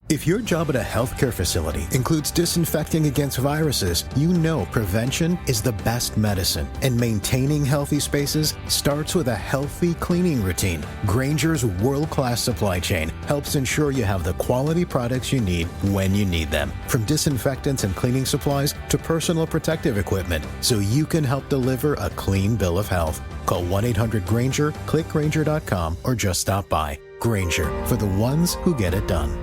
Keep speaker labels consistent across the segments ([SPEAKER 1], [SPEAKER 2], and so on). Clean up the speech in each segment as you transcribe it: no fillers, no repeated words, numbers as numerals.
[SPEAKER 1] If your job at a healthcare facility includes disinfecting against viruses, you know prevention is the best medicine. And maintaining healthy spaces starts with a healthy cleaning routine. Grainger's world-class supply chain helps ensure you have the quality products you need when you need them. From disinfectants and cleaning supplies to personal protective equipment, so you can help deliver a clean bill of health. Call 1-800-GRAINGER, click Grainger.com, or just stop by. Grainger, for the ones who get it done.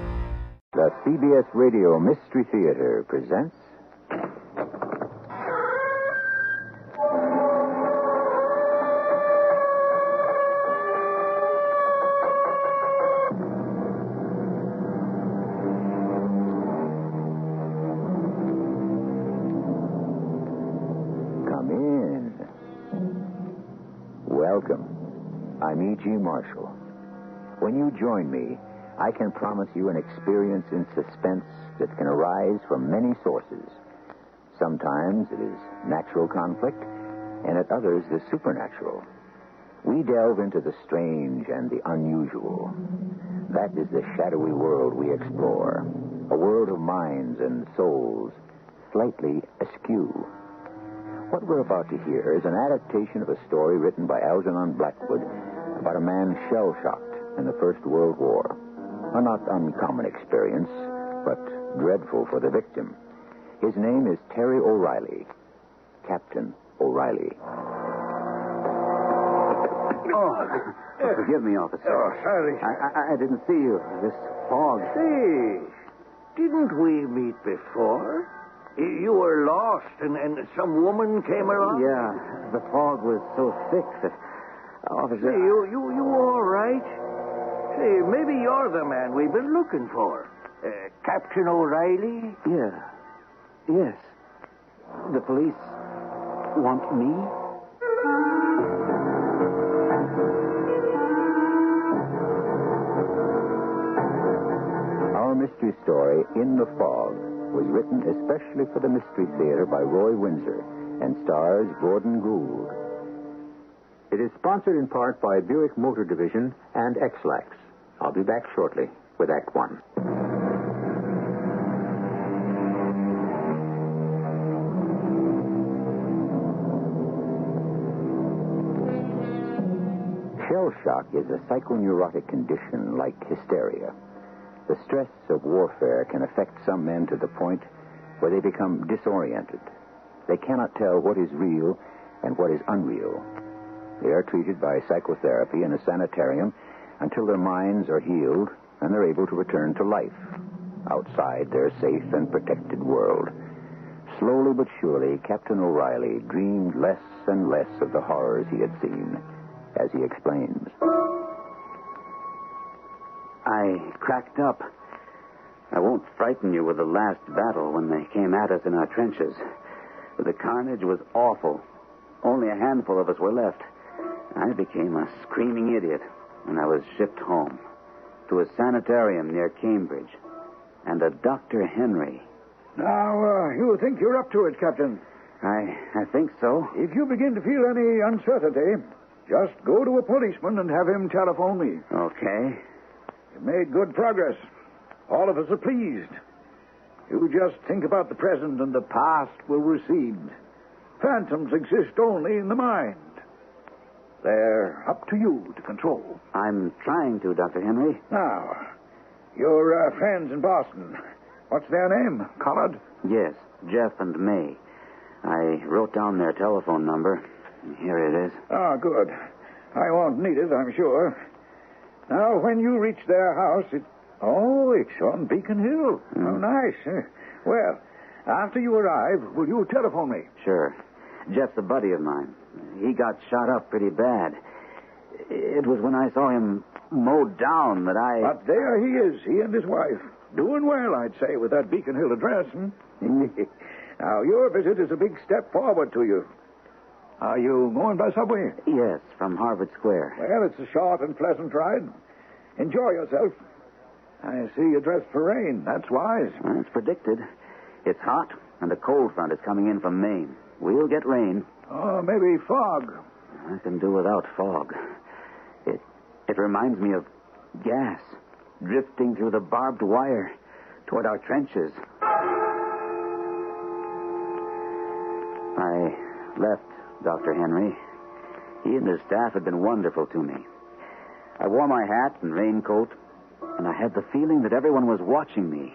[SPEAKER 2] The CBS Radio Mystery Theater presents... Come in. Welcome. I'm E.G. Marshall. When you join me, I can promise you an experience in suspense that can arise from many sources. Sometimes it is natural conflict, and at others the supernatural. We delve into the strange and the unusual. That is the shadowy world we explore, a world of minds and souls, slightly askew. What we're about to hear is an adaptation of a story written by Algernon Blackwood about a man shell-shocked in the First World War. A not uncommon experience, but dreadful for the victim. His name is Terry O'Reilly. Captain O'Reilly.
[SPEAKER 3] Forgive me, officer.
[SPEAKER 4] Oh, sorry.
[SPEAKER 3] I didn't see you. This fog.
[SPEAKER 4] Say, didn't we meet before? You were lost, and some woman came along?
[SPEAKER 3] Yeah, the fog was so thick that... Officer...
[SPEAKER 4] Say, you all right? Say, maybe you're the man we've been looking for. Captain O'Reilly?
[SPEAKER 3] Yeah. Yes. The police want me?
[SPEAKER 2] Our mystery story, In the Fog, was written especially for the Mystery Theater by Roy Windsor and stars Gordon Gould. It is sponsored in part by Buick Motor Division and X-Lax. I'll be back shortly with Act One. Shell shock is a psychoneurotic condition like hysteria. The stress of warfare can affect some men to the point where they become disoriented. They cannot tell what is real and what is unreal. They are treated by psychotherapy in a sanitarium until their minds are healed and they're able to return to life outside their safe and protected world. Slowly but surely, Captain O'Reilly dreamed less and less of the horrors he had seen, as he explains.
[SPEAKER 3] I cracked up. I won't frighten you with the last battle when they came at us in our trenches. But the carnage was awful. Only a handful of us were left. I became a screaming idiot, and I was shipped home to a sanitarium near Cambridge. And a Dr. Henry.
[SPEAKER 4] Now, you think you're up to it, Captain?
[SPEAKER 3] I think so.
[SPEAKER 4] If you begin to feel any uncertainty, just go to a policeman and have him telephone me.
[SPEAKER 3] Okay.
[SPEAKER 4] You've made good progress. All of us are pleased. You just think about the present and the past will recede. Phantoms exist only in the mind. They're up to you to control.
[SPEAKER 3] I'm trying to, Dr. Henry.
[SPEAKER 4] Now, your friends in Boston, what's their name? Collard?
[SPEAKER 3] Yes, Jeff and May. I wrote down their telephone number. Here it is.
[SPEAKER 4] Ah, good. I won't need it, I'm sure. Now, when you reach their house, it's on Beacon Hill. Oh, nice. Well, after you arrive, will you telephone me?
[SPEAKER 3] Sure. Jeff's a buddy of mine. He got shot up pretty bad. It was when I saw him mowed down that I...
[SPEAKER 4] But there he is, he and his wife. Doing well, I'd say, with that Beacon Hill address. Now, your visit is a big step forward to you. Are you going by subway?
[SPEAKER 3] Yes, from Harvard Square.
[SPEAKER 4] Well, it's a short and pleasant ride. Enjoy yourself. I see you're dressed for rain. That's wise.
[SPEAKER 3] Well, it's predicted. It's hot, and a cold front is coming in from Maine. We'll get rain.
[SPEAKER 4] Oh, maybe fog.
[SPEAKER 3] I can do without fog. It reminds me of gas drifting through the barbed wire. toward our trenches. I left Dr. Henry. He and his staff had been wonderful to me. I wore my hat and raincoat, and I had the feeling that everyone was watching me.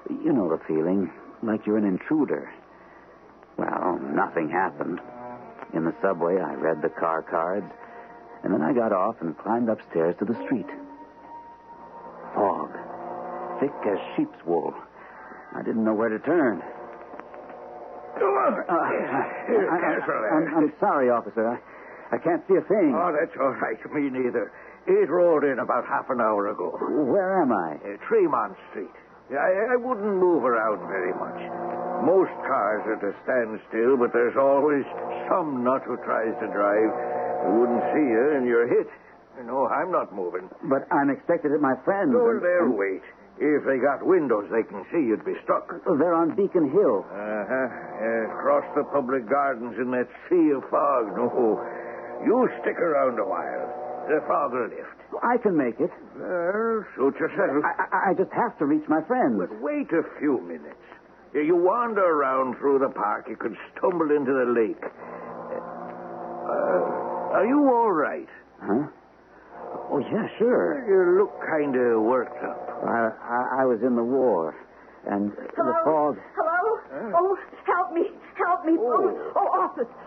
[SPEAKER 3] You know the feeling, like you're an intruder. Well, nothing happened. In the subway, I read the car cards, and then I got off and climbed upstairs to the street. Fog. Thick as sheep's wool. I didn't know where to turn. I'm sorry, officer. I can't see a thing.
[SPEAKER 4] Oh, that's all right. Me neither. It rolled in about half an hour ago.
[SPEAKER 3] Where am I?
[SPEAKER 4] Tremont Street. I wouldn't move around very much. Most cars are at a standstill, but there's always some nut who tries to drive. You wouldn't see you, and you're hit. No, I'm not moving.
[SPEAKER 3] But I'm expected at my friend's.
[SPEAKER 4] Go there, wait. If they got windows they can see, you'd be stuck.
[SPEAKER 3] They're on Beacon Hill.
[SPEAKER 4] Across the public gardens in that sea of fog. No, you stick around a while. The fog will lift.
[SPEAKER 3] I can make it.
[SPEAKER 4] Suit yourself.
[SPEAKER 3] I just have to reach my friends.
[SPEAKER 4] But wait a few minutes. You wander around through the park, you could stumble into the lake. Are you all right?
[SPEAKER 3] Huh? Oh, yeah, sure.
[SPEAKER 4] You look kind of worked up.
[SPEAKER 3] I was in the war, and
[SPEAKER 5] Hello?
[SPEAKER 3] the fog...
[SPEAKER 5] Hello? Oh, help me. Help me. Oh,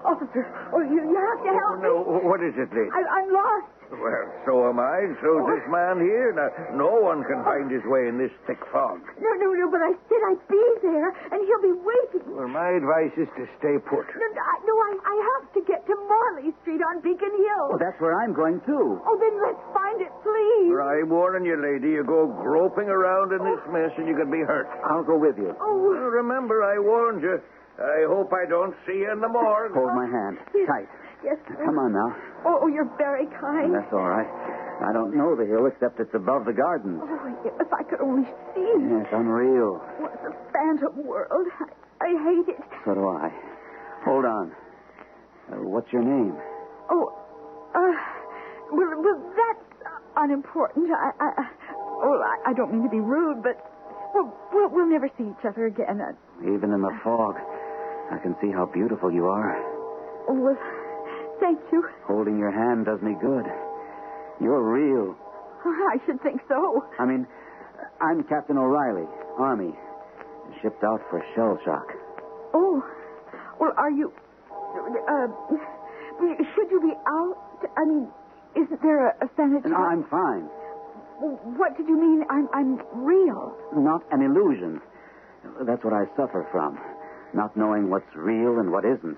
[SPEAKER 5] officer. Oh, you have to help me.
[SPEAKER 4] No, what is it, lady?
[SPEAKER 5] I'm lost.
[SPEAKER 4] Well, so am I, and so's this man here. Now, no one can find his way in this thick fog.
[SPEAKER 5] No, but I said I'd be there, and he'll be waiting.
[SPEAKER 4] Well, my advice is to stay put.
[SPEAKER 5] No, I have to get to Morley Street on Beacon Hill.
[SPEAKER 3] Oh, that's where I'm going, too.
[SPEAKER 5] Oh, then let's find it, please.
[SPEAKER 4] I'm warning you, lady, you go groping around in this mess and you could be hurt.
[SPEAKER 3] I'll go with you.
[SPEAKER 5] Oh.
[SPEAKER 4] Well, remember, I warned you. I hope I don't see you in the morgue.
[SPEAKER 3] Hold my hand.
[SPEAKER 5] Yes.
[SPEAKER 3] Tight.
[SPEAKER 5] Yes.
[SPEAKER 3] Come on now.
[SPEAKER 5] Oh, you're very kind.
[SPEAKER 3] That's all right. I don't know the hill except it's above the gardens.
[SPEAKER 5] Oh, if I could only see.
[SPEAKER 3] Yeah, it's unreal.
[SPEAKER 5] What a phantom world. I hate it.
[SPEAKER 3] So do I. Hold on. What's your name?
[SPEAKER 5] Oh, well, that's unimportant. I don't mean to be rude, but we'll never see each other again.
[SPEAKER 3] Even in the fog, I can see how beautiful you are.
[SPEAKER 5] Oh, well, thank you.
[SPEAKER 3] Holding your hand does me good. You're real.
[SPEAKER 5] I should think so.
[SPEAKER 3] I mean, I'm Captain O'Reilly, Army. Shipped out for shell shock.
[SPEAKER 5] Oh, well, are you... should you be out? I mean, isn't there a sanitary...
[SPEAKER 3] No, I'm fine.
[SPEAKER 5] What did you mean I'm real?
[SPEAKER 3] Not an illusion. That's what I suffer from. Not knowing what's real and what isn't.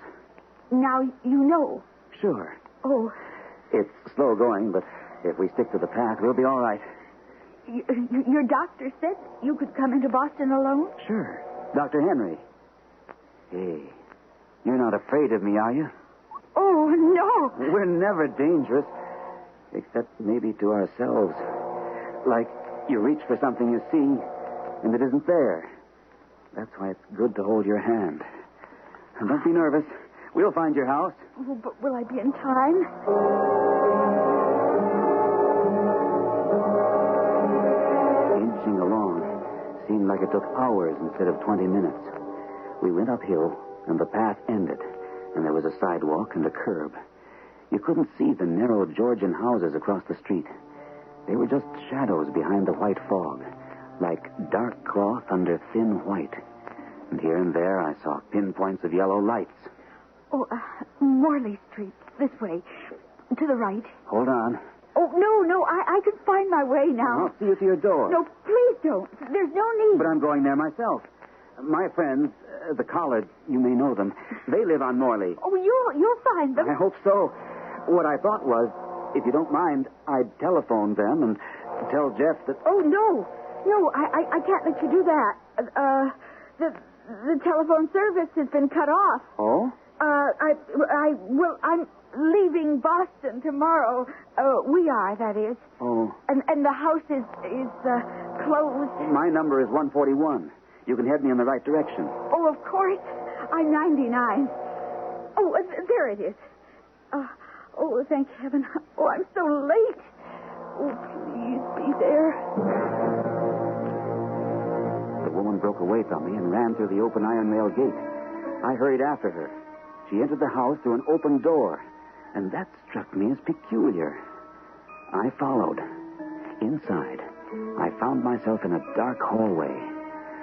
[SPEAKER 5] Now you know.
[SPEAKER 3] Sure.
[SPEAKER 5] Oh.
[SPEAKER 3] It's slow going, but if we stick to the path, we'll be all right.
[SPEAKER 5] Your doctor said you could come into Boston alone?
[SPEAKER 3] Sure. Dr. Henry. Hey, you're not afraid of me, are you?
[SPEAKER 5] Oh, no.
[SPEAKER 3] We're never dangerous, except maybe to ourselves. Like you reach for something you see, and it isn't there. That's why it's good to hold your hand. And don't be nervous. We'll find your house.
[SPEAKER 5] Oh, but will I be in time?
[SPEAKER 3] Inching along seemed like it took hours instead of 20 minutes. We went uphill, and the path ended, and there was a sidewalk and a curb. You couldn't see the narrow Georgian houses across the street. They were just shadows behind the white fog, like dark cloth under thin white. And here and there I saw pinpoints of yellow lights.
[SPEAKER 5] Oh, Morley Street, this way. To the right.
[SPEAKER 3] Hold on.
[SPEAKER 5] Oh, no, I can find my way now.
[SPEAKER 3] I'll see you to your door.
[SPEAKER 5] No, please don't. There's no need.
[SPEAKER 3] But I'm going there myself. My friends, the Collards, you may know them, they live on Morley.
[SPEAKER 5] Oh, you'll find them.
[SPEAKER 3] I hope so. What I thought was, if you don't mind, I'd telephone them and tell Jeff that...
[SPEAKER 5] Oh, no, I can't let you do that. The telephone service has been cut off.
[SPEAKER 3] Oh?
[SPEAKER 5] I'm leaving Boston tomorrow. We are, that is.
[SPEAKER 3] Oh.
[SPEAKER 5] And the house is closed.
[SPEAKER 3] My number is 141. You can head me in the right direction.
[SPEAKER 5] Oh, of course. I'm 99. Oh, there it is. Oh, thank heaven. Oh, I'm so late. Oh, please be there.
[SPEAKER 3] The woman broke away from me and ran through the open iron rail gate. I hurried after her. She entered the house through an open door, and that struck me as peculiar. I followed. Inside, I found myself in a dark hallway.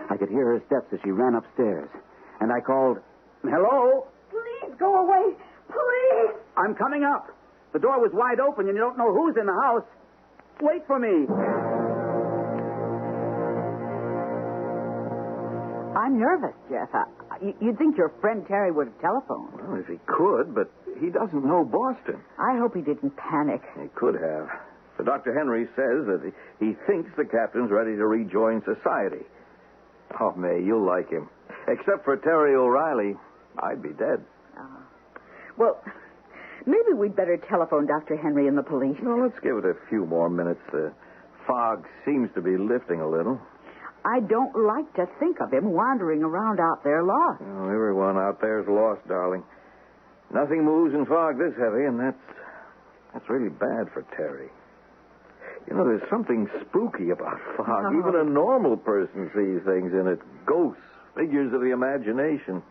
[SPEAKER 3] I could hear her steps as she ran upstairs, and I called, "Hello?"
[SPEAKER 5] Please go away. Please.
[SPEAKER 3] "I'm coming up. The door was wide open, and you don't know who's in the house. Wait for me."
[SPEAKER 6] I'm nervous, Jeff. You'd think your friend Terry would have telephoned.
[SPEAKER 7] Well, if he could, but he doesn't know Boston.
[SPEAKER 6] I hope he didn't panic.
[SPEAKER 7] He could have. So Dr. Henry says that he thinks the captain's ready to rejoin society. Oh, May, you'll like him. Except for Terry O'Reilly, I'd be dead.
[SPEAKER 6] Well, maybe we'd better telephone Dr. Henry and the police.
[SPEAKER 7] No, let's give it a few more minutes. The fog seems to be lifting a little.
[SPEAKER 6] I don't like to think of him wandering around out there lost.
[SPEAKER 7] Well, everyone out there's lost, darling. Nothing moves in fog this heavy, and that's really bad for Terry. You know, there's something spooky about fog.
[SPEAKER 6] Oh.
[SPEAKER 7] Even a normal person sees things in it. Ghosts, figures of the imagination.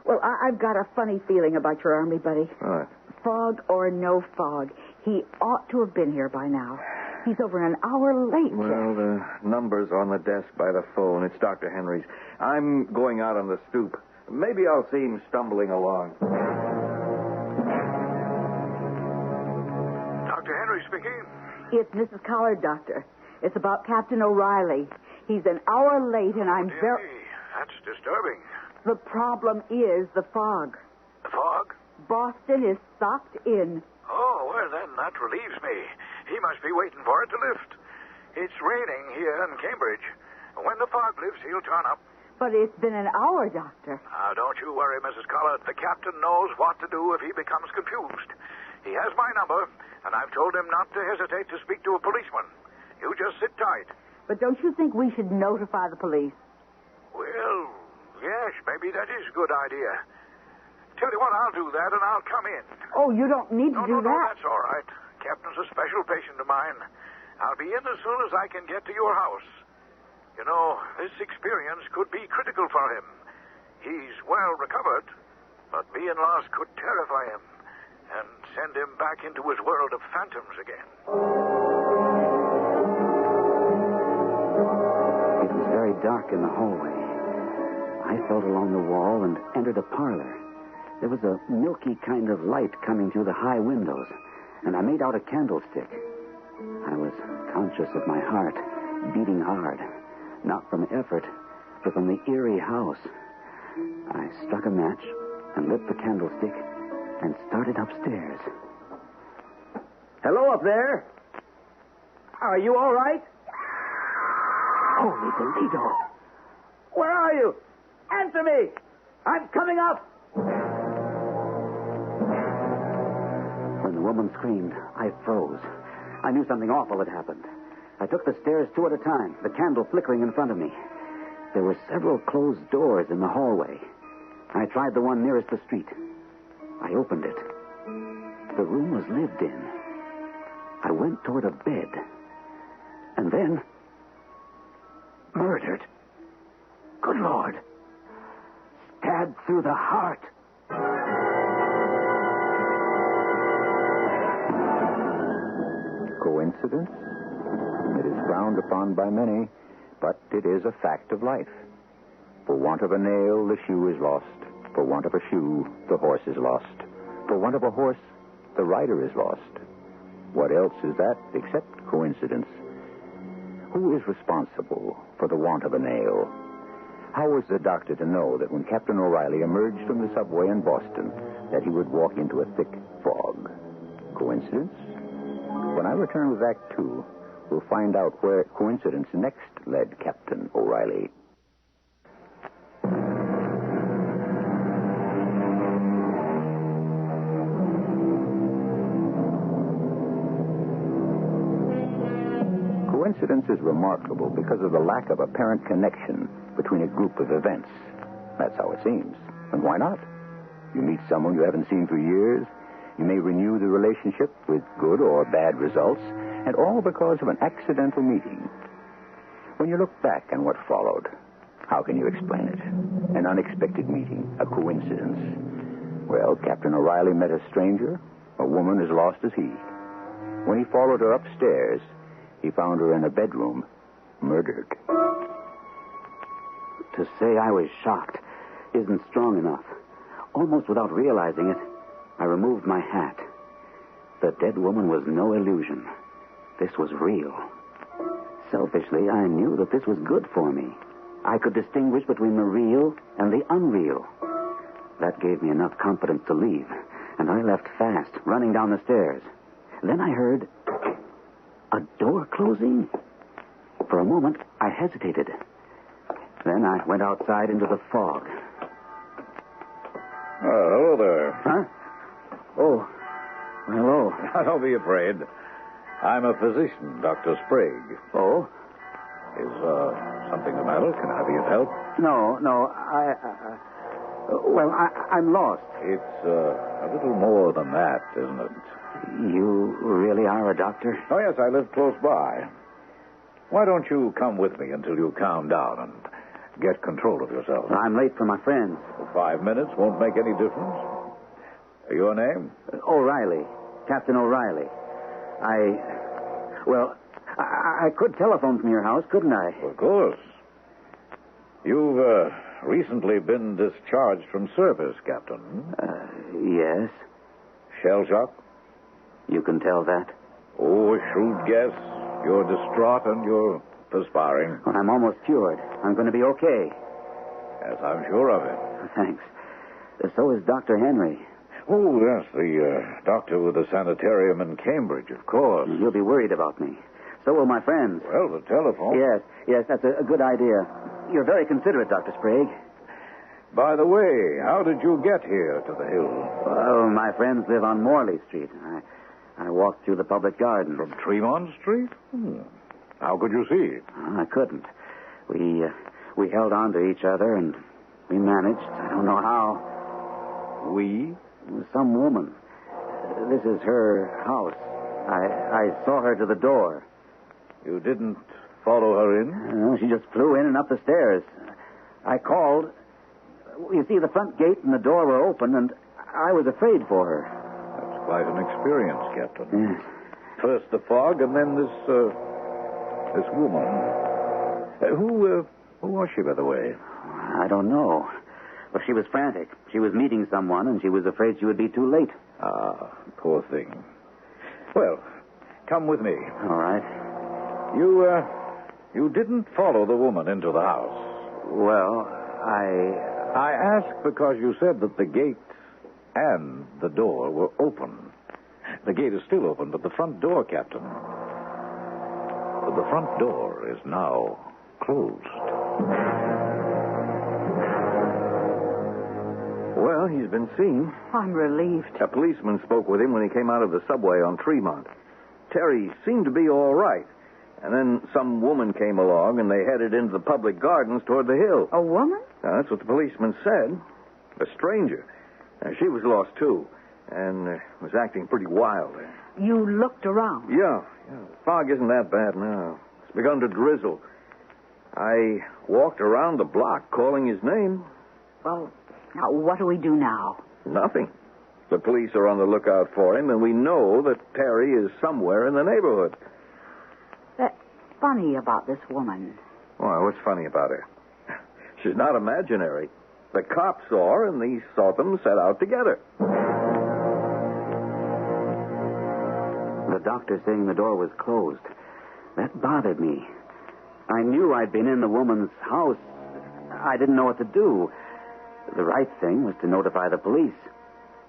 [SPEAKER 6] Well, I've got a funny feeling about your army buddy.
[SPEAKER 7] All right.
[SPEAKER 6] Fog or no fog, he ought to have been here by now. He's over an hour late, Jeff.
[SPEAKER 7] Well, the number's on the desk by the phone. It's Dr. Henry's. I'm going out on the stoop. Maybe I'll see him stumbling along.
[SPEAKER 4] Dr. Henry speaking.
[SPEAKER 6] It's Mrs. Collard, Doctor. It's about Captain O'Reilly. He's an hour late, and I'm very...
[SPEAKER 4] That's disturbing.
[SPEAKER 6] The problem is the fog.
[SPEAKER 4] The fog?
[SPEAKER 6] Boston is socked in.
[SPEAKER 4] Oh, well, then that relieves me. He must be waiting for it to lift. It's raining here in Cambridge. When the fog lifts, he'll turn up.
[SPEAKER 6] But it's been an hour, Doctor.
[SPEAKER 4] Now, don't you worry, Mrs. Collard. The captain knows what to do if he becomes confused. He has my number, and I've told him not to hesitate to speak to a policeman. You just sit tight.
[SPEAKER 6] But don't you think we should notify the police?
[SPEAKER 4] Well, yes, maybe that is a good idea. Tell you what, I'll do that, and I'll come in.
[SPEAKER 6] Oh, you don't need to do
[SPEAKER 4] No,
[SPEAKER 6] that.
[SPEAKER 4] that's all right. Captain's a special patient of mine. I'll be in as soon as I can get to your house. You know, this experience could be critical for him. He's well recovered, but being lost could terrify him and send him back into his world of phantoms again.
[SPEAKER 3] It was very dark in the hallway. I felt along the wall and entered a parlor. There was a milky kind of light coming through the high windows, and I made out a candlestick. I was conscious of my heart beating hard, not from effort, but from the eerie house. I struck a match and lit the candlestick and started upstairs. "Hello up there. Are you all right?" Holy Toledo. "Where are you? Answer me. I'm coming up." When the woman screamed, I froze. I knew something awful had happened. I took the stairs two at a time, the candle flickering in front of me. There were several closed doors in the hallway. I tried the one nearest the street. I opened it. The room was lived in. I went toward a bed. And then... murdered. Good Lord. Stabbed through the heart.
[SPEAKER 2] Coincidence? It is frowned upon by many, but it is a fact of life. For want of a nail, the shoe is lost. For want of a shoe, the horse is lost. For want of a horse, the rider is lost. What else is that except coincidence? Who is responsible for the want of a nail? How was the doctor to know that when Captain O'Reilly emerged from the subway in Boston, that he would walk into a thick fog? Coincidence? When I return with Act 2, we'll find out where coincidence next led Captain O'Reilly. Coincidence is remarkable because of the lack of apparent connection between a group of events. That's how it seems. And why not? You meet someone you haven't seen for years. You may renew the relationship with good or bad results, and all because of an accidental meeting. When you look back on what followed, How can you explain it? An unexpected meeting, a coincidence. Well, Captain O'Reilly met a stranger, a woman as lost as he. When he followed her upstairs, he found her in a bedroom, murdered.
[SPEAKER 3] To say I was shocked isn't strong enough. Almost without realizing it, I removed my hat. The dead woman was no illusion. This was real. Selfishly, I knew that this was good for me. I could distinguish between the real and the unreal. That gave me enough confidence to leave, and I left fast, running down the stairs. Then I heard a door closing. For a moment, I hesitated. Then I went outside into the fog.
[SPEAKER 4] Hello there.
[SPEAKER 3] Huh? Oh, hello.
[SPEAKER 4] Don't be afraid. I'm a physician, Dr. Sprague.
[SPEAKER 3] Oh?
[SPEAKER 4] Is something the matter? Can I be of help?
[SPEAKER 3] No, I'm lost.
[SPEAKER 4] It's a little more than that, isn't it?
[SPEAKER 3] You really are a doctor?
[SPEAKER 4] Oh, yes, I live close by. Why don't you come with me until you calm down and get control of yourself?
[SPEAKER 3] I'm late for my friends.
[SPEAKER 4] 5 minutes won't make any difference. Your name?
[SPEAKER 3] O'Reilly. Captain O'Reilly. I could telephone from your house, couldn't I?
[SPEAKER 4] Of course. You've recently been discharged from service, Captain.
[SPEAKER 3] Yes.
[SPEAKER 4] Shell shock?
[SPEAKER 3] You can tell that?
[SPEAKER 4] Oh, a shrewd guess. You're distraught and you're perspiring.
[SPEAKER 3] Well, I'm almost cured. I'm going to be okay.
[SPEAKER 4] Yes, I'm sure of it.
[SPEAKER 3] Thanks. So is Dr. Henry.
[SPEAKER 4] Oh, yes, the doctor with the sanitarium in Cambridge, of course.
[SPEAKER 3] You'll be worried about me. So will my friends.
[SPEAKER 4] Well, the telephone.
[SPEAKER 3] Yes, that's a good idea. You're very considerate, Dr. Sprague.
[SPEAKER 4] By the way, how did you get here to the hill?
[SPEAKER 3] Well, my friends live on Morley Street. I walked through the public garden.
[SPEAKER 4] From Tremont Street? How could you see?
[SPEAKER 3] I couldn't. We held on to each other, and we managed. I don't know how.
[SPEAKER 4] We?
[SPEAKER 3] Some woman. This is her house. I saw her to the door.
[SPEAKER 4] You didn't follow her in?
[SPEAKER 3] No, she just flew in and up the stairs. I called. You see, the front gate and the door were open, and I was afraid for her.
[SPEAKER 4] That's quite an experience, Captain.
[SPEAKER 3] Yes.
[SPEAKER 4] First the fog, and then this woman. Who was she, by the way?
[SPEAKER 3] I don't know. Well, she was frantic. She was meeting someone, and she was afraid she would be too late.
[SPEAKER 4] Ah, poor thing. Well, come with me.
[SPEAKER 3] All right.
[SPEAKER 4] You didn't follow the woman into the house.
[SPEAKER 3] Well,
[SPEAKER 4] I asked because you said that the gate and the door were open. The gate is still open, but the front door, Captain. The front door is now closed.
[SPEAKER 7] Well, he's been seen.
[SPEAKER 6] I'm relieved.
[SPEAKER 7] A policeman spoke with him when he came out of the subway on Tremont. Terry seemed to be all right. And then some woman came along, and they headed into the public gardens toward the hill.
[SPEAKER 6] A woman?
[SPEAKER 7] Now, that's what the policeman said. A stranger. She was lost, too, and was acting pretty wild.
[SPEAKER 6] You looked around?
[SPEAKER 7] Yeah. The fog isn't that bad now. It's begun to drizzle. I walked around the block calling his name.
[SPEAKER 6] Well, now, what do we do now?
[SPEAKER 7] Nothing. The police are on the lookout for him, and we know that Terry is somewhere in the neighborhood.
[SPEAKER 6] That's funny about this woman.
[SPEAKER 7] Why, what's funny about her? She's not imaginary. The cops saw her, and they saw them set out together.
[SPEAKER 3] the doctor saying the door was closed. That bothered me. I knew I'd been in the woman's house. I didn't know what to do. The right thing was to notify the police.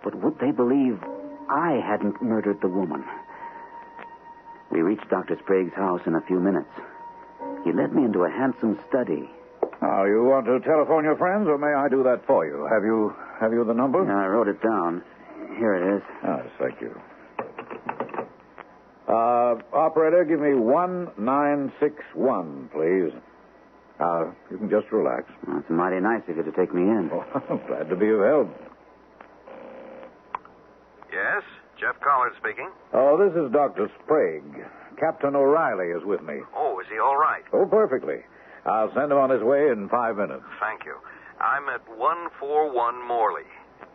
[SPEAKER 3] But would they believe I hadn't murdered the woman? We reached Dr. Sprague's house in a few minutes. He led me into a handsome study.
[SPEAKER 4] Now, you want to telephone your friends, or may I do that for you? Have you the number?
[SPEAKER 3] Yeah, I wrote it down. Here it is.
[SPEAKER 4] Yes, thank you. Operator, give me 1961, please. You can just relax.
[SPEAKER 3] Well, it's mighty nice of you to take me in.
[SPEAKER 4] Oh, glad to be of help.
[SPEAKER 8] Yes, Jeff Collard speaking.
[SPEAKER 4] Oh, this is Dr. Sprague. Captain O'Reilly is with me.
[SPEAKER 8] Oh, is he all right?
[SPEAKER 4] Oh, perfectly. I'll send him on his way in 5 minutes.
[SPEAKER 8] Thank you. I'm at 141 Morley.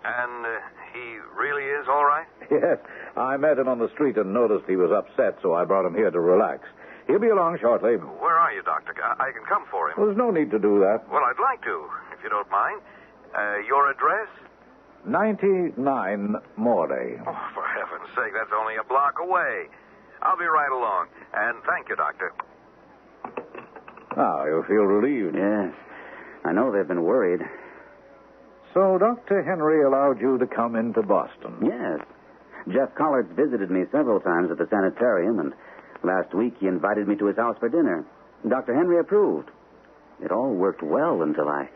[SPEAKER 8] And he really is all right?
[SPEAKER 4] Yes, I met him on the street and noticed he was upset, so I brought him here to relax. He'll be along shortly.
[SPEAKER 8] Where are you, Doctor? I can come for him.
[SPEAKER 4] Well, there's no need to do that.
[SPEAKER 8] Well, I'd like to, if you don't mind. Your address?
[SPEAKER 4] 99 Morley.
[SPEAKER 8] Oh, for heaven's sake, that's only a block away. I'll be right along. And thank you, Doctor.
[SPEAKER 4] Now, you feel relieved.
[SPEAKER 3] Yes. I know they've been worried.
[SPEAKER 4] So Dr. Henry allowed you to come into Boston?
[SPEAKER 3] Yes. Jeff Collards visited me several times at the sanitarium, and last week he invited me to his house for dinner. Dr. Henry approved. It all worked well until I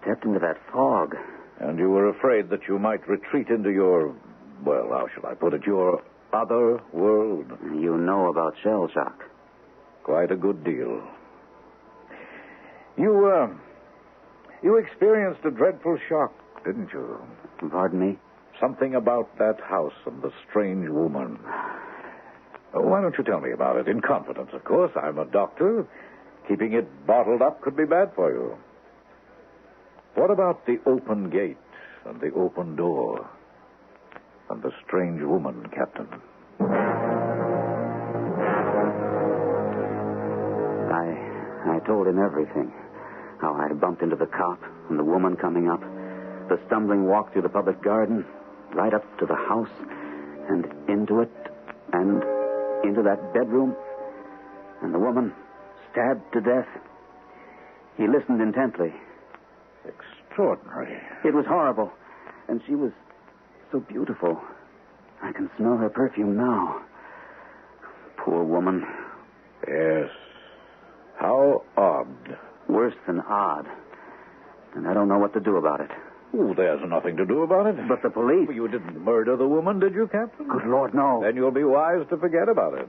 [SPEAKER 3] stepped into that fog.
[SPEAKER 4] And you were afraid that you might retreat into your, well, how shall I put it, your other world?
[SPEAKER 3] You know about shell shock.
[SPEAKER 4] Quite a good deal. You experienced a dreadful shock, didn't you?
[SPEAKER 3] Pardon me?
[SPEAKER 4] Something about that house and the strange woman. Why don't you tell me about it? In confidence, of course. I'm a doctor. Keeping it bottled up could be bad for you. What about the open gate and the open door and the strange woman, Captain?
[SPEAKER 3] I told him everything. How I bumped into the cop and the woman coming up, the stumbling walk through the public garden, right up to the house, and into it, and into that bedroom, and the woman stabbed to death. He listened intently.
[SPEAKER 4] Extraordinary.
[SPEAKER 3] It was horrible, and she was so beautiful. I can smell her perfume now. Poor woman.
[SPEAKER 4] Yes. How odd.
[SPEAKER 3] Worse than odd. And I don't know what to do about it.
[SPEAKER 4] Oh, there's nothing to do about it.
[SPEAKER 3] But the police...
[SPEAKER 4] You didn't murder the woman, did you, Captain?
[SPEAKER 3] Good Lord, no.
[SPEAKER 4] Then you'll be wise to forget about it.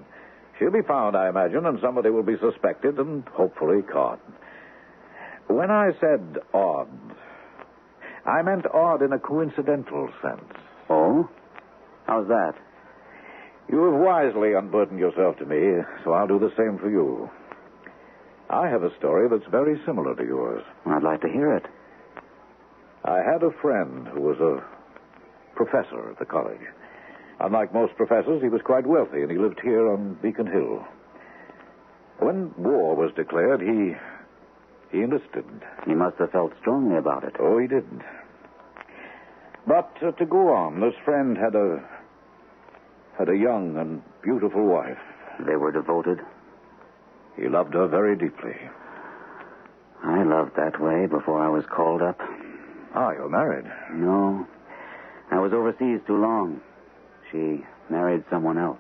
[SPEAKER 4] She'll be found, I imagine, and somebody will be suspected and hopefully caught. When I said odd, I meant odd in a coincidental sense.
[SPEAKER 3] Oh? How's that?
[SPEAKER 4] You have wisely unburdened yourself to me, so I'll do the same for you. I have a story that's very similar to yours.
[SPEAKER 3] I'd like to hear it.
[SPEAKER 4] I had a friend who was a professor at the college. Unlike most professors, he was quite wealthy, and he lived here on Beacon Hill. When war was declared, he enlisted.
[SPEAKER 3] He must have felt strongly about it.
[SPEAKER 4] Oh, he didn't. But to go on, this friend had a young and beautiful wife.
[SPEAKER 3] They were devoted?
[SPEAKER 4] He loved her very deeply.
[SPEAKER 3] I loved that way before I was called up.
[SPEAKER 4] Ah, you're married?
[SPEAKER 3] No. I was overseas too long. She married someone else.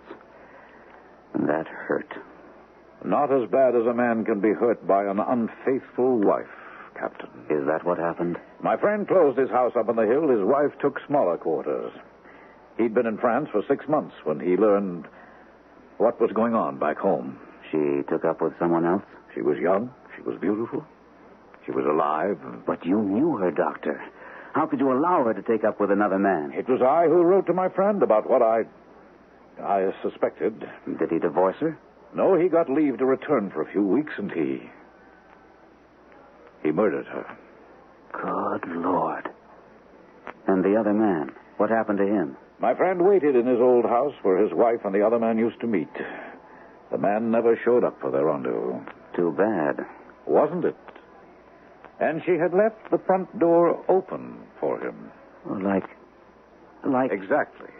[SPEAKER 3] And that hurt.
[SPEAKER 4] Not as bad as a man can be hurt by an unfaithful wife, Captain.
[SPEAKER 3] Is that what happened?
[SPEAKER 4] My friend closed his house up on the hill. His wife took smaller quarters. He'd been in France for 6 months when he learned what was going on back home.
[SPEAKER 3] She took up with someone else?
[SPEAKER 4] She was young. She was beautiful. She was alive.
[SPEAKER 3] But you knew her, Doctor. How could you allow her to take up with another man?
[SPEAKER 4] It was I who wrote to my friend about what I suspected.
[SPEAKER 3] Did he divorce her?
[SPEAKER 4] No, he got leave to return for a few weeks, and he murdered her.
[SPEAKER 3] Good Lord. And the other man, what happened to him?
[SPEAKER 4] My friend waited in his old house where his wife and the other man used to meet. The man never showed up for their rendezvous.
[SPEAKER 3] Too bad.
[SPEAKER 4] Wasn't it? And she had left the front door open for him.
[SPEAKER 3] Like...
[SPEAKER 4] Exactly.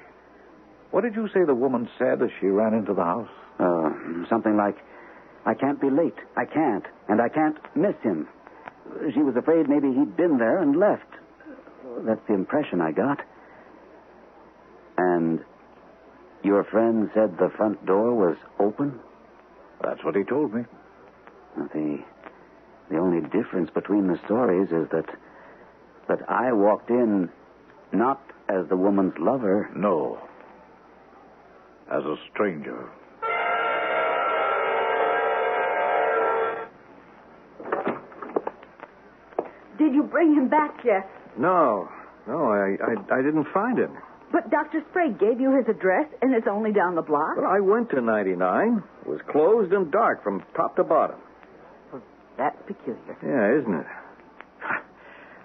[SPEAKER 4] What did you say the woman said as she ran into the house?
[SPEAKER 3] Something like, I can't be late. I can't. And I can't miss him. She was afraid maybe he'd been there and left. That's the impression I got. And your friend said the front door was open?
[SPEAKER 4] That's what he told me.
[SPEAKER 3] The only difference between the stories is that I walked in not as the woman's lover.
[SPEAKER 4] No. As a stranger.
[SPEAKER 6] Did you bring him back, Jeff?
[SPEAKER 7] No, I didn't find him.
[SPEAKER 6] But Dr. Sprague gave you his address, and it's only down the block.
[SPEAKER 7] But I went to 99. It was closed and dark from top to bottom.
[SPEAKER 6] That's peculiar.
[SPEAKER 7] Yeah, isn't it?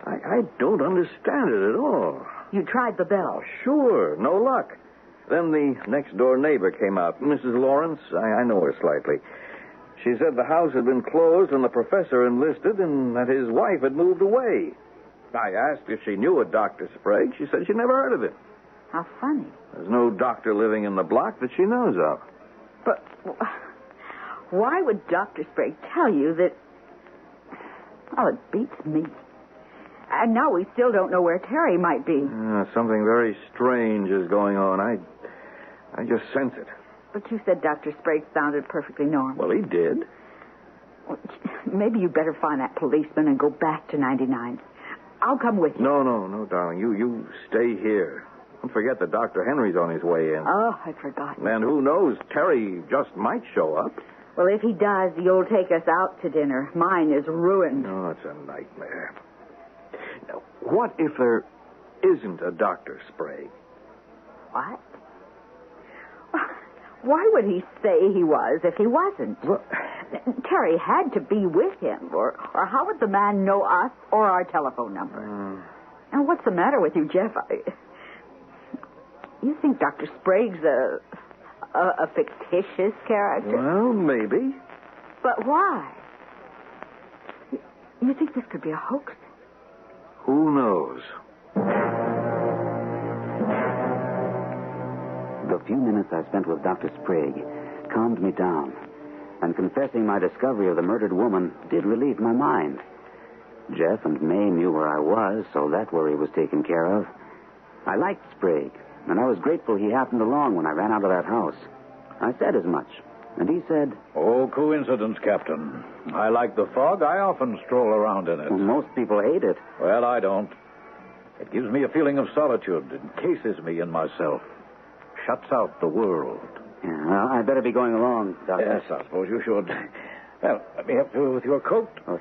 [SPEAKER 7] I don't understand it at all.
[SPEAKER 6] You tried the bell.
[SPEAKER 7] Oh, sure. No luck. Then the next-door neighbor came out. Mrs. Lawrence, I know her slightly. She said the house had been closed and the professor enlisted and that his wife had moved away. I asked if she knew a Dr. Sprague. She said she never heard of him.
[SPEAKER 6] How funny.
[SPEAKER 7] There's no doctor living in the block that she knows of.
[SPEAKER 6] But why would Dr. Sprague tell you that... Oh, it beats me. And now we still don't know where Terry might be.
[SPEAKER 7] Something very strange is going on. I just sense it.
[SPEAKER 6] But you said Dr. Sprague sounded perfectly normal.
[SPEAKER 7] Well, he did.
[SPEAKER 6] Well, maybe you better find that policeman and go back to 99. I'll come with you.
[SPEAKER 7] No, darling. You stay here. Don't forget that Dr. Henry's on his way in.
[SPEAKER 6] Oh, I'd forgotten.
[SPEAKER 7] And who knows, Terry just might show up.
[SPEAKER 6] Well, if he does, you'll take us out to dinner. Mine is ruined.
[SPEAKER 7] Oh, it's a nightmare. Now, what if there isn't a Dr. Sprague?
[SPEAKER 6] What? Why would he say he was if he wasn't?
[SPEAKER 7] Well,
[SPEAKER 6] Terry had to be with him, or how would the man know us or our telephone number? Now, what's the matter with you, Jeff? You think Dr. Sprague's a fictitious character?
[SPEAKER 7] Well, maybe.
[SPEAKER 6] But why? You think this could be a hoax?
[SPEAKER 7] Who knows?
[SPEAKER 3] The few minutes I spent with Dr. Sprague calmed me down, and confessing my discovery of the murdered woman did relieve my mind. Jeff and May knew where I was, so that worry was taken care of. I liked Sprague, and I was grateful he happened along when I ran out of that house. I said as much, and he said...
[SPEAKER 4] Oh, coincidence, Captain. I like the fog. I often stroll around in it.
[SPEAKER 3] Well, most people hate it.
[SPEAKER 4] Well, I don't. It gives me a feeling of solitude, encases me in myself, shuts out the world.
[SPEAKER 3] Yeah, well, I better be going along, Doctor.
[SPEAKER 4] Yes, I suppose you should. Well, let me help you with your coat.
[SPEAKER 3] Oh,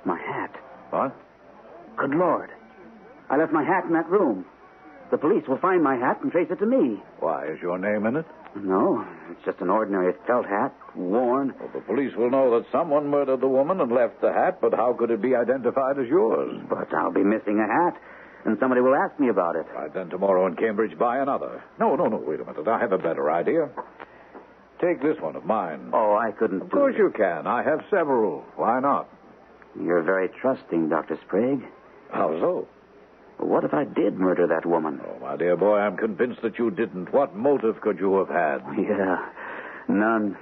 [SPEAKER 3] my hat.
[SPEAKER 4] What?
[SPEAKER 3] Good Lord. I left my hat in that room. The police will find my hat and trace it to me.
[SPEAKER 4] Why, is your name in it?
[SPEAKER 3] No, it's just an ordinary felt hat, worn.
[SPEAKER 4] Well, the police will know that someone murdered the woman and left the hat, but how could it be identified as yours?
[SPEAKER 3] But I'll be missing a hat, and somebody will ask me about it.
[SPEAKER 4] Right, then tomorrow in Cambridge, buy another. No, wait a minute. I have a better idea. Take this one of mine.
[SPEAKER 3] Oh, I couldn't
[SPEAKER 4] Of course you can. I have several. Why not?
[SPEAKER 3] You're very trusting, Dr. Sprague.
[SPEAKER 4] How so?
[SPEAKER 3] What if I did murder that woman?
[SPEAKER 4] Oh, my dear boy, I'm convinced that you didn't. What motive could you have had?
[SPEAKER 3] Yeah, none.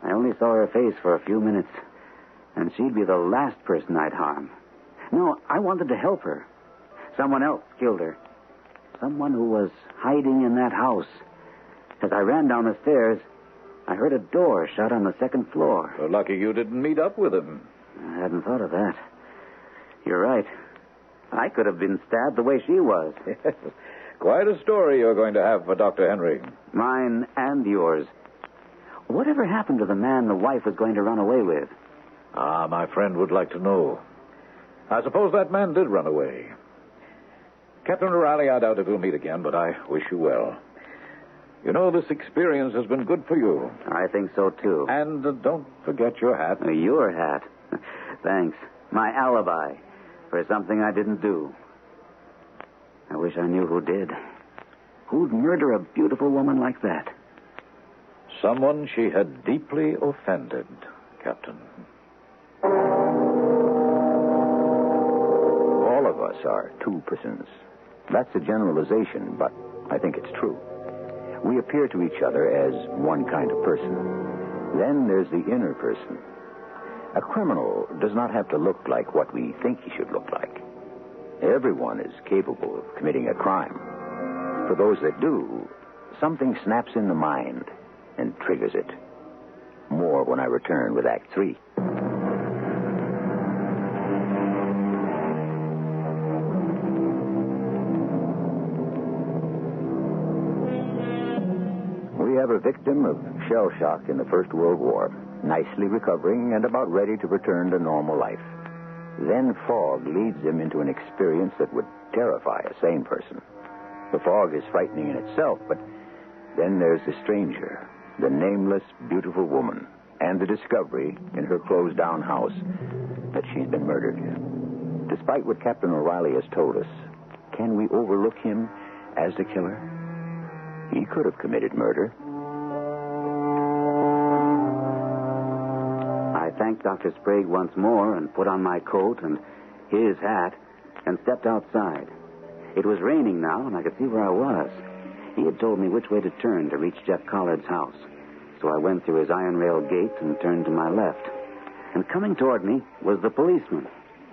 [SPEAKER 3] I only saw her face for a few minutes, and she'd be the last person I'd harm. No, I wanted to help her. Someone else killed her. Someone who was hiding in that house. As I ran down the stairs, I heard a door shut on the second floor.
[SPEAKER 4] You're lucky you didn't meet up with him.
[SPEAKER 3] I hadn't thought of that. You're right. I could have been stabbed the way she was.
[SPEAKER 4] Yes. Quite a story you're going to have for Dr. Henry.
[SPEAKER 3] Mine and yours. Whatever happened to the man the wife was going to run away with?
[SPEAKER 4] Ah, my friend would like to know. I suppose that man did run away. Captain O'Reilly, I doubt if we'll meet again, but I wish you well. You know, this experience has been good for you.
[SPEAKER 3] I think so, too.
[SPEAKER 4] And don't forget your hat.
[SPEAKER 3] Your hat. Thanks. My alibi for something I didn't do. I wish I knew who did. Who'd murder a beautiful woman like that?
[SPEAKER 4] Someone she had deeply offended, Captain.
[SPEAKER 2] All of us are two persons. That's a generalization, but I think it's true. We appear to each other as one kind of person. Then there's the inner person. A criminal does not have to look like what we think he should look like. Everyone is capable of committing a crime. For those that do, something snaps in the mind and triggers it. More when I return with Act 3. We have a victim of shell shock in the First World War, nicely recovering and about ready to return to normal life. Then fog leads him into an experience that would terrify a sane person. The fog is frightening in itself, but then there's the stranger, the nameless, beautiful woman and the discovery in her closed-down house that she's been murdered. Despite what Captain O'Reilly has told us, can we overlook him as the killer? He could have committed murder.
[SPEAKER 3] I thanked Dr. Sprague once more and put on my coat and his hat and stepped outside. It was raining now, and I could see where I was. He had told me which way to turn to reach Jeff Collard's house. So I went through his iron rail gate and turned to my left. And coming toward me was the policeman.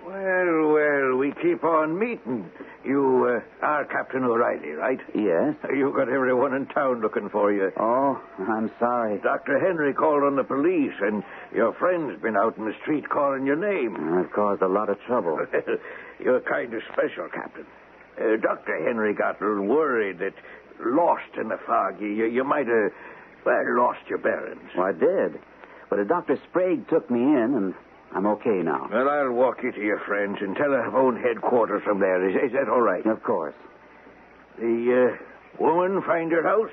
[SPEAKER 4] Well, we keep on meeting. You are Captain O'Reilly, right?
[SPEAKER 3] Yes?
[SPEAKER 4] You got everyone in town looking for you.
[SPEAKER 3] Oh, I'm sorry.
[SPEAKER 4] Dr. Henry called on the police, and your friend's been out in the street calling your name.
[SPEAKER 3] I've caused a lot of trouble.
[SPEAKER 4] You're kind of special, Captain. Dr. Henry got a little worried that lost in the fog, you might have, lost your bearings.
[SPEAKER 3] Well, I did. But Dr. Sprague took me in, and I'm okay now.
[SPEAKER 4] Well, I'll walk you to your friends and telephone headquarters from there. Is that all right?
[SPEAKER 3] Of course.
[SPEAKER 4] The woman find her house?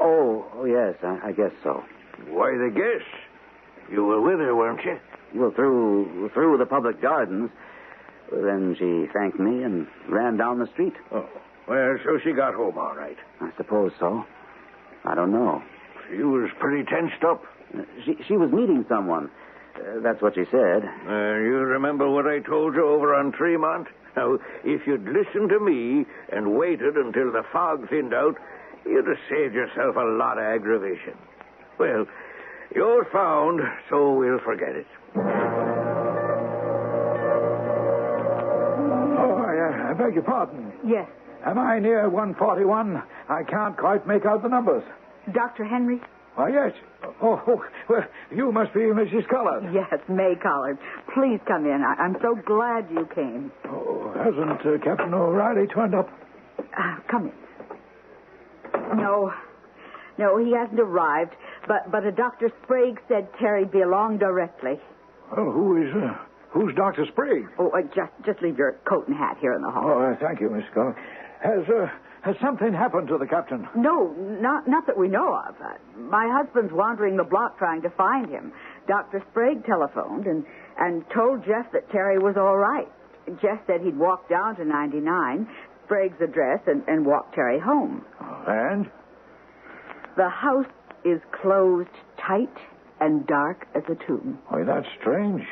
[SPEAKER 3] Oh, yes, I guess so.
[SPEAKER 4] Why the guess? You were with her, weren't you?
[SPEAKER 3] Well, through the public gardens. Then she thanked me and ran down the street.
[SPEAKER 4] Oh, well, so she got home all right.
[SPEAKER 3] I suppose so. I don't know.
[SPEAKER 4] She was pretty tensed up.
[SPEAKER 3] She was meeting someone. That's what she said.
[SPEAKER 4] You remember what I told you over on Tremont? Now, if you'd listened to me and waited until the fog thinned out, you'd have saved yourself a lot of aggravation. Well, you're found, so we'll forget it.
[SPEAKER 9] I beg your pardon.
[SPEAKER 6] Yes.
[SPEAKER 9] Am I near 141? I can't quite make out the numbers.
[SPEAKER 6] Dr. Henry?
[SPEAKER 9] Why, yes. Oh, well, you must be Mrs. Collard.
[SPEAKER 6] Yes, May Collard. Please come in. I'm so glad you came.
[SPEAKER 9] Oh, hasn't Captain O'Reilly turned up?
[SPEAKER 6] Come in. No, he hasn't arrived. But a Dr. Sprague said Terry be along directly.
[SPEAKER 9] Well, who's Dr. Sprague?
[SPEAKER 6] Oh, just leave your coat and hat here in the hall.
[SPEAKER 9] Oh, thank you, Miss Collard. Has something happened to the captain?
[SPEAKER 6] No, not that we know of. My husband's wandering the block trying to find him. Dr. Sprague telephoned and told Jeff that Terry was all right. Jeff said he'd walk down to 99, Sprague's address, and walk Terry home.
[SPEAKER 9] And?
[SPEAKER 6] The house is closed tight and dark as a tomb.
[SPEAKER 9] Why, that's strange.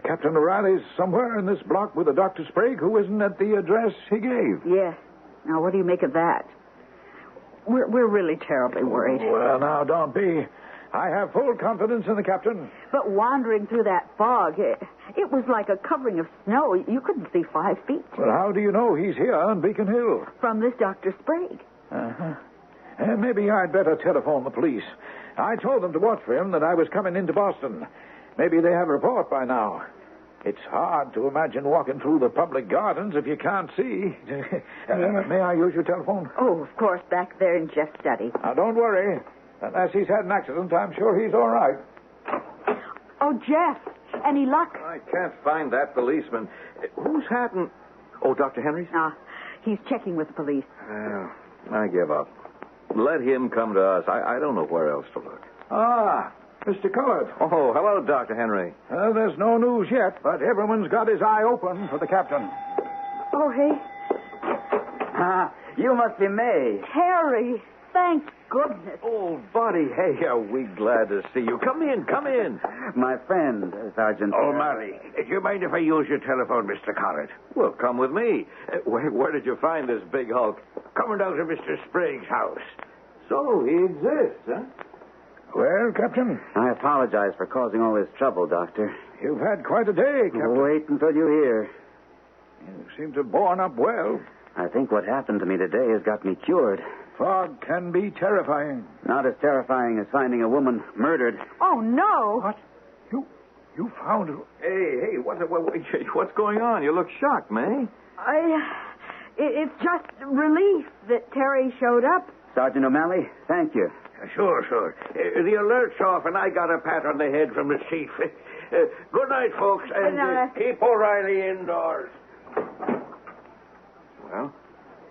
[SPEAKER 9] Captain O'Reilly's somewhere in this block with a Dr. Sprague who isn't at the address he gave.
[SPEAKER 6] Yes. Now, what do you make of that? We're really terribly worried.
[SPEAKER 9] Well, now, don't be. I have full confidence in the captain.
[SPEAKER 6] But wandering through that fog, it was like a covering of snow. You couldn't see 5 feet.
[SPEAKER 9] Well, how do you know he's here on Beacon Hill?
[SPEAKER 6] From this Dr. Sprague.
[SPEAKER 9] Uh-huh. Maybe I'd better telephone the police. I told them to watch for him, that I was coming into Boston. Maybe they have a report by now. It's hard to imagine walking through the public gardens if you can't see. May I use your telephone?
[SPEAKER 6] Oh, of course, back there in Jeff's study.
[SPEAKER 9] Now, don't worry. Unless he's had an accident, I'm sure he's all right.
[SPEAKER 6] Oh, Jeff, any luck?
[SPEAKER 7] I can't find that policeman. Who's hat and... Oh, Dr. Henry?
[SPEAKER 6] He's checking with the police.
[SPEAKER 7] I give up. Let him come to us. I don't know where else to look.
[SPEAKER 9] Mr. Collard.
[SPEAKER 7] Oh, hello, Dr. Henry.
[SPEAKER 9] There's no news yet, but everyone's got his eye open for the captain.
[SPEAKER 6] Oh, hey.
[SPEAKER 3] You must be May.
[SPEAKER 6] Terry, thank goodness.
[SPEAKER 7] Oh, buddy, hey, are we glad to see you. Come in.
[SPEAKER 3] My friend, Sergeant.
[SPEAKER 4] Oh, Mary, do you mind if I use your telephone, Mr. Collard?
[SPEAKER 7] Well, come with me. Where did you find this big hulk?
[SPEAKER 4] Coming down to Mr. Sprague's house.
[SPEAKER 7] So, he exists, huh?
[SPEAKER 9] Well, Captain?
[SPEAKER 3] I apologize for causing all this trouble, Doctor.
[SPEAKER 9] You've had quite a day, Captain.
[SPEAKER 3] Wait until you hear.
[SPEAKER 9] You seem to have borne up well.
[SPEAKER 3] I think what happened to me today has got me cured.
[SPEAKER 9] Fog can be terrifying.
[SPEAKER 3] Not as terrifying as finding a woman murdered.
[SPEAKER 6] Oh, no.
[SPEAKER 9] What? You found her?
[SPEAKER 7] Hey, what's going on? You look shocked, May.
[SPEAKER 6] It's just relief that Terry showed up.
[SPEAKER 3] Sergeant O'Malley, thank you.
[SPEAKER 4] Sure. The alert's off, and I got a pat on the head from the chief. Good night, folks, and keep O'Reilly indoors.
[SPEAKER 7] Well,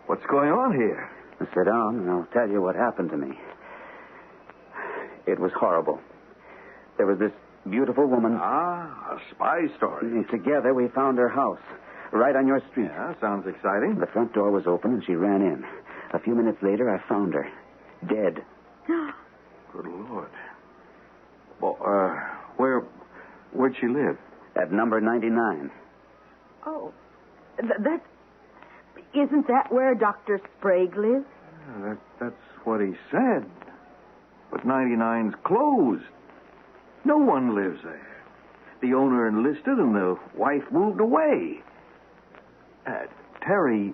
[SPEAKER 7] what's going on here?
[SPEAKER 3] Sit down, and I'll tell you what happened to me. It was horrible. There was this beautiful woman.
[SPEAKER 7] Ah, a spy story.
[SPEAKER 3] And together we found her house, right on your street.
[SPEAKER 7] Yeah, sounds exciting.
[SPEAKER 3] The front door was open and she ran in. A few minutes later, I found her, dead.
[SPEAKER 7] Good Lord. Well, where'd she live?
[SPEAKER 3] At number 99.
[SPEAKER 6] Oh, isn't that where Dr. Sprague lives?
[SPEAKER 7] Yeah, that's what he said. But 99's closed. No one lives there. The owner enlisted and the wife moved away. Terry,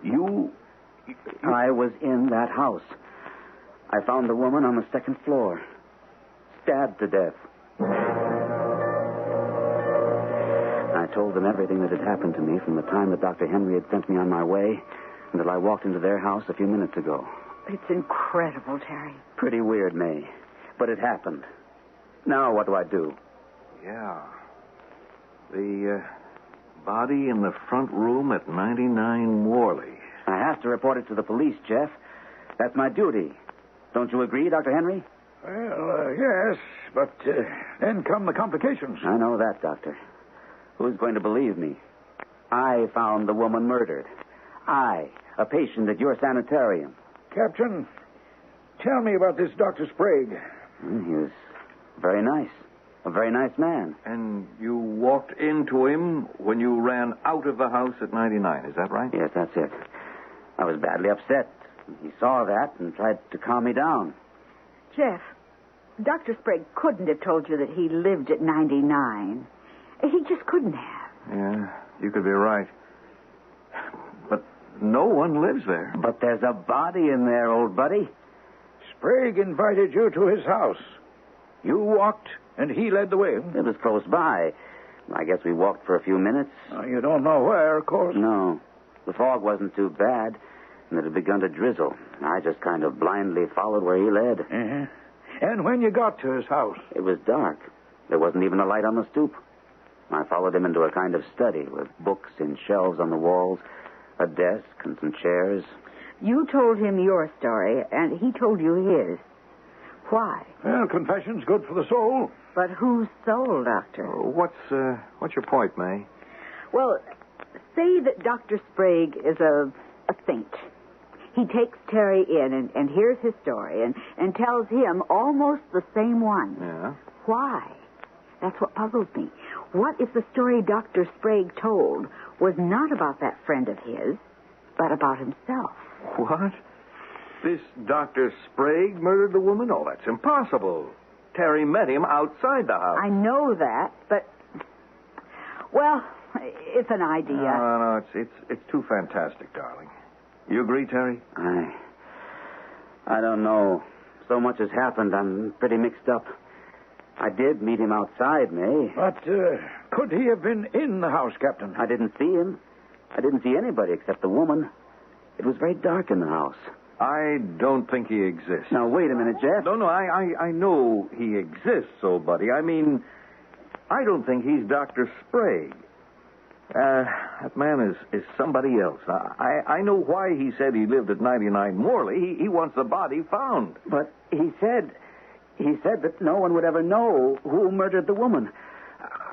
[SPEAKER 7] you...
[SPEAKER 3] I was in that house. I found the woman on the second floor, stabbed to death. I told them everything that had happened to me from the time that Dr. Henry had sent me on my way until I walked into their house a few minutes ago.
[SPEAKER 6] It's incredible, Terry.
[SPEAKER 3] Pretty weird, May. But it happened. Now what do I do?
[SPEAKER 7] Yeah. The body in the front room at 99 Morley.
[SPEAKER 3] I have to report it to the police, Jeff. That's my duty. Don't you agree, Dr. Henry?
[SPEAKER 4] Well, yes, but then come the complications.
[SPEAKER 3] I know that, Doctor. Who's going to believe me? I found the woman murdered. I, a patient at your sanitarium.
[SPEAKER 4] Captain, tell me about this Dr. Sprague.
[SPEAKER 3] He was very nice. A very nice man.
[SPEAKER 7] And you walked into him when you ran out of the house at 99, is that right?
[SPEAKER 3] Yes, that's it. I was badly upset. He saw that and tried to calm me down.
[SPEAKER 6] Jeff, Dr. Sprague couldn't have told you that he lived at 99. He just couldn't have.
[SPEAKER 7] Yeah, you could be right. But no one lives there.
[SPEAKER 3] But there's a body in there, old buddy.
[SPEAKER 4] Sprague invited you to his house. You walked, and he led the way.
[SPEAKER 3] It was close by. I guess we walked for a few minutes.
[SPEAKER 4] You don't know where, of course.
[SPEAKER 3] No. The fog wasn't too bad, and it had begun to drizzle. I just kind of blindly followed where he led.
[SPEAKER 4] Uh-huh. And when you got to his house?
[SPEAKER 3] It was dark. There wasn't even a light on the stoop. I followed him into a kind of study with books in shelves on the walls, a desk and some chairs.
[SPEAKER 6] You told him your story, and he told you his. Why?
[SPEAKER 4] Well, confession's good for the soul.
[SPEAKER 6] But whose soul, Doctor?
[SPEAKER 7] What's your point, May?
[SPEAKER 6] Well, say that Dr. Sprague is a saint. He takes Terry in and hears his story and tells him almost the same one.
[SPEAKER 7] Yeah?
[SPEAKER 6] Why? That's what puzzles me. What if the story Dr. Sprague told was not about that friend of his, but about himself?
[SPEAKER 7] What? This Dr. Sprague murdered the woman? Oh, that's impossible. Terry met him outside the house.
[SPEAKER 6] I know that, but... Well, it's an idea.
[SPEAKER 7] No, it's too fantastic, darling. You agree, Terry?
[SPEAKER 3] I don't know. So much has happened, I'm pretty mixed up. I did meet him outside, May.
[SPEAKER 4] But could he have been in the house, Captain?
[SPEAKER 3] I didn't see him. I didn't see anybody except the woman. It was very dark in the house.
[SPEAKER 7] I don't think he exists.
[SPEAKER 3] Now, wait a minute, Jeff.
[SPEAKER 7] No, I know he exists, old buddy. I mean, I don't think he's Dr. Sprague. That man is somebody else. I know why he said he lived at 99 Morley. He wants the body found.
[SPEAKER 3] But he said that no one would ever know who murdered the woman.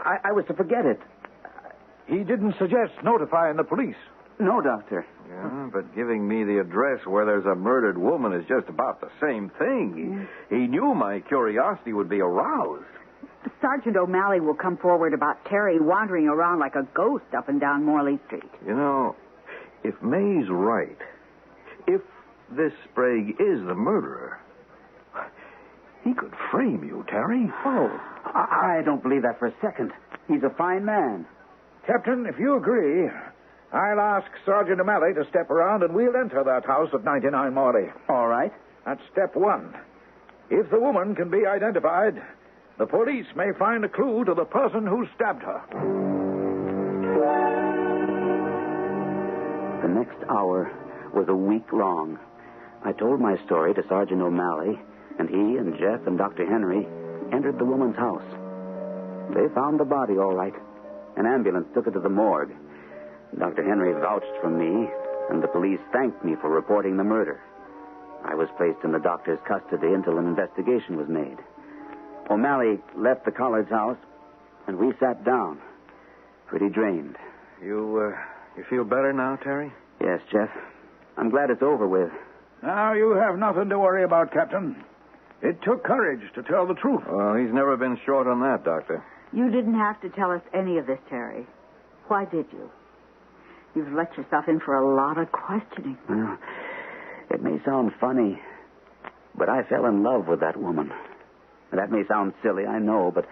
[SPEAKER 3] I was to forget it.
[SPEAKER 4] He didn't suggest notifying the police.
[SPEAKER 3] No, Doctor.
[SPEAKER 7] Yeah, but giving me the address where there's a murdered woman is just about the same thing. He knew my curiosity would be aroused.
[SPEAKER 6] Sergeant O'Malley will come forward about Terry wandering around like a ghost up and down Morley Street.
[SPEAKER 7] You know, if May's right, if this Sprague is the murderer, he could frame you, Terry.
[SPEAKER 3] Oh, I don't believe that for a second. He's a fine man.
[SPEAKER 4] Captain, if you agree, I'll ask Sergeant O'Malley to step around and we'll enter that house at 99 Morley.
[SPEAKER 3] All right.
[SPEAKER 4] That's step one. If the woman can be identified, the police may find a clue to the person who stabbed her.
[SPEAKER 3] The next hour was a week long. I told my story to Sergeant O'Malley, and he and Jeff and Dr. Henry entered the woman's house. They found the body all right. An ambulance took it to the morgue. Dr. Henry vouched for me, and the police thanked me for reporting the murder. I was placed in the doctor's custody until an investigation was made. O'Malley left the Collards' house, and we sat down, pretty drained.
[SPEAKER 7] You feel better now, Terry?
[SPEAKER 3] Yes, Jeff. I'm glad it's over with.
[SPEAKER 4] Now you have nothing to worry about, Captain. It took courage to tell the truth.
[SPEAKER 7] Well, he's never been short on that, Doctor.
[SPEAKER 6] You didn't have to tell us any of this, Terry. Why did you? You've let yourself in for a lot of questioning.
[SPEAKER 3] Well, it may sound funny, but I fell in love with that woman. That may sound silly, I know, but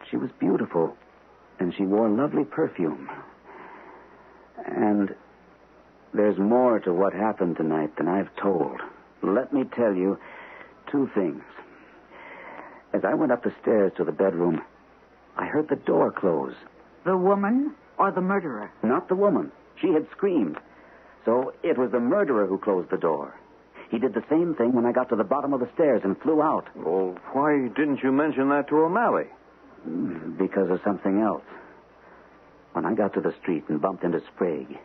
[SPEAKER 3] she was beautiful, and she wore lovely perfume. And there's more to what happened tonight than I've told. Let me tell you 2 things. As I went up the stairs to the bedroom, I heard the door close.
[SPEAKER 6] The woman or the murderer?
[SPEAKER 3] Not the woman. She had screamed. So it was the murderer who closed the door. He did the same thing when I got to the bottom of the stairs and flew out.
[SPEAKER 7] Well, why didn't you mention that to O'Malley?
[SPEAKER 3] Because of something else. When I got to the street and bumped into Sprague,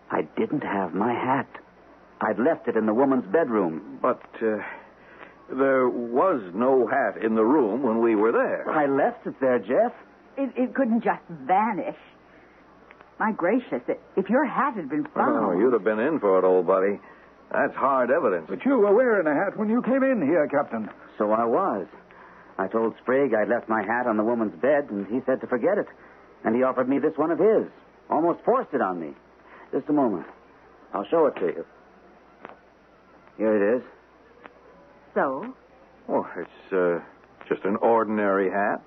[SPEAKER 3] I didn't have my hat. I'd left it in the woman's bedroom.
[SPEAKER 7] But there was no hat in the room when we were there.
[SPEAKER 3] I left it there, Jeff.
[SPEAKER 6] It couldn't just vanish. My gracious, if your hat had been found...
[SPEAKER 7] Oh, you'd have been in for it, old buddy. That's hard evidence.
[SPEAKER 4] But you were wearing a hat when you came in here, Captain.
[SPEAKER 3] So I was. I told Sprague I'd left my hat on the woman's bed, and he said to forget it. And he offered me this one of his. Almost forced it on me. Just a moment. I'll show it to you. Here it is.
[SPEAKER 6] So?
[SPEAKER 7] Oh, it's just an ordinary hat.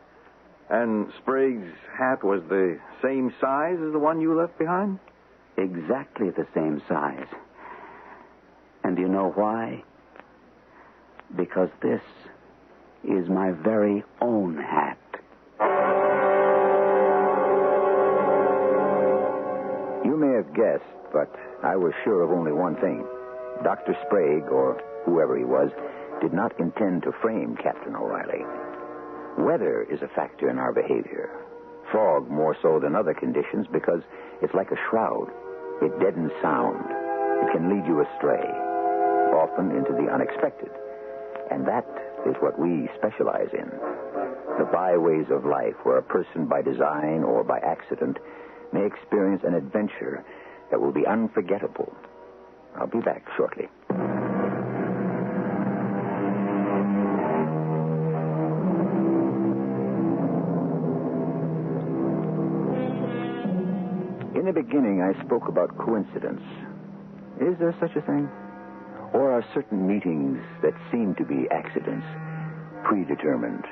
[SPEAKER 7] And Sprague's hat was the same size as the one you left behind?
[SPEAKER 3] Exactly the same size. And do you know why? Because this is my very own hat.
[SPEAKER 2] You may have guessed, but I was sure of only one thing. Dr. Sprague, or whoever he was, did not intend to frame Captain O'Reilly. Weather is a factor in our behavior. Fog more so than other conditions because it's like a shroud. It deadens sound. It can lead you astray, often into the unexpected. And that is what we specialize in. The byways of life where a person by design or by accident may experience an adventure that will be unforgettable. I'll be back shortly. In the beginning, I spoke about coincidence. Is there such a thing? Or are certain meetings that seem to be accidents predetermined?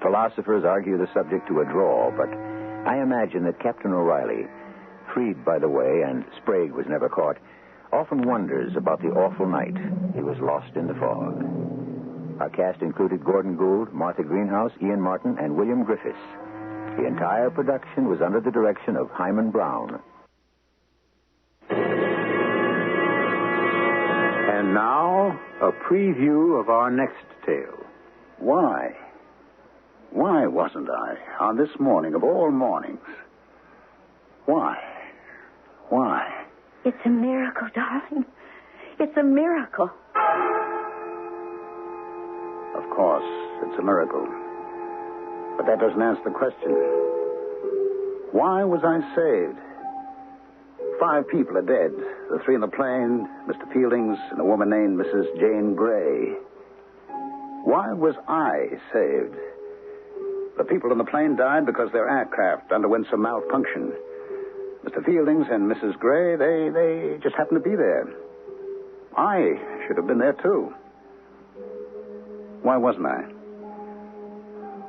[SPEAKER 2] Philosophers argue the subject to a draw, but I imagine that Captain O'Reilly, freed by the way, and Sprague was never caught, often wonders about the awful night he was lost in the fog. Our cast included Gordon Gould, Martha Greenhouse, Ian Martin, and William Griffiths. The entire production was under the direction of Hyman Brown.
[SPEAKER 10] And now, a preview of our next tale.
[SPEAKER 11] Why? Why wasn't I on this morning of all mornings? Why? Why?
[SPEAKER 5] It's a miracle, darling. It's a miracle.
[SPEAKER 11] Of course, it's a miracle. But that doesn't answer the question. Why was I saved? 5 people are dead. The 3 in the plane, Mr. Fieldings, and a woman named Mrs. Jane Gray. Why was I saved? The people in the plane died because their aircraft underwent some malfunction. Mr. Fieldings and Mrs. Gray, they just happened to be there. I should have been there, too. Why wasn't I?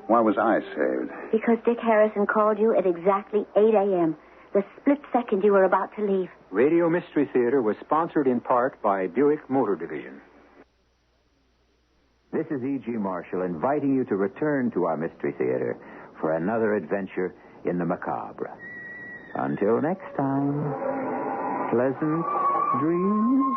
[SPEAKER 11] Why was I saved?
[SPEAKER 5] Because Dick Harrison called you at exactly 8 a.m., the split second you were about to leave.
[SPEAKER 10] Radio Mystery Theater was sponsored in part by Buick Motor Division.
[SPEAKER 2] This is E.G. Marshall inviting you to return to our Mystery Theater for another adventure in the macabre. Until next time, pleasant dreams.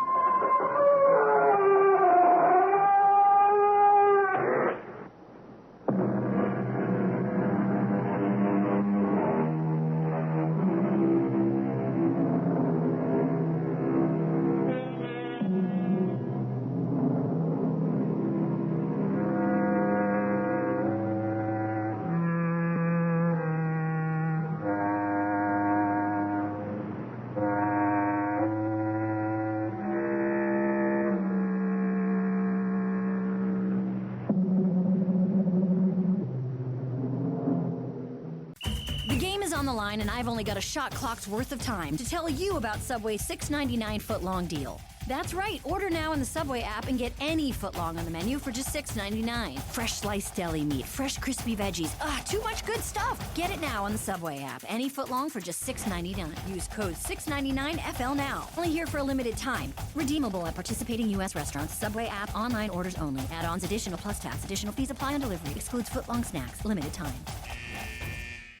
[SPEAKER 12] on the line, and I've only got a shot clock's worth of time to tell you about Subway's $6.99 footlong deal. That's right. Order now in the Subway app and get any footlong on the menu for just $6.99. Fresh sliced deli meat, fresh crispy veggies. Too much good stuff. Get it now on the Subway app. Any footlong for just $6.99. Use code 699FL now. Only here for a limited time. Redeemable at participating U.S. restaurants. Subway app. Online orders only. Add-ons, additional plus tax. Additional fees apply on delivery. Excludes footlong snacks. Limited time.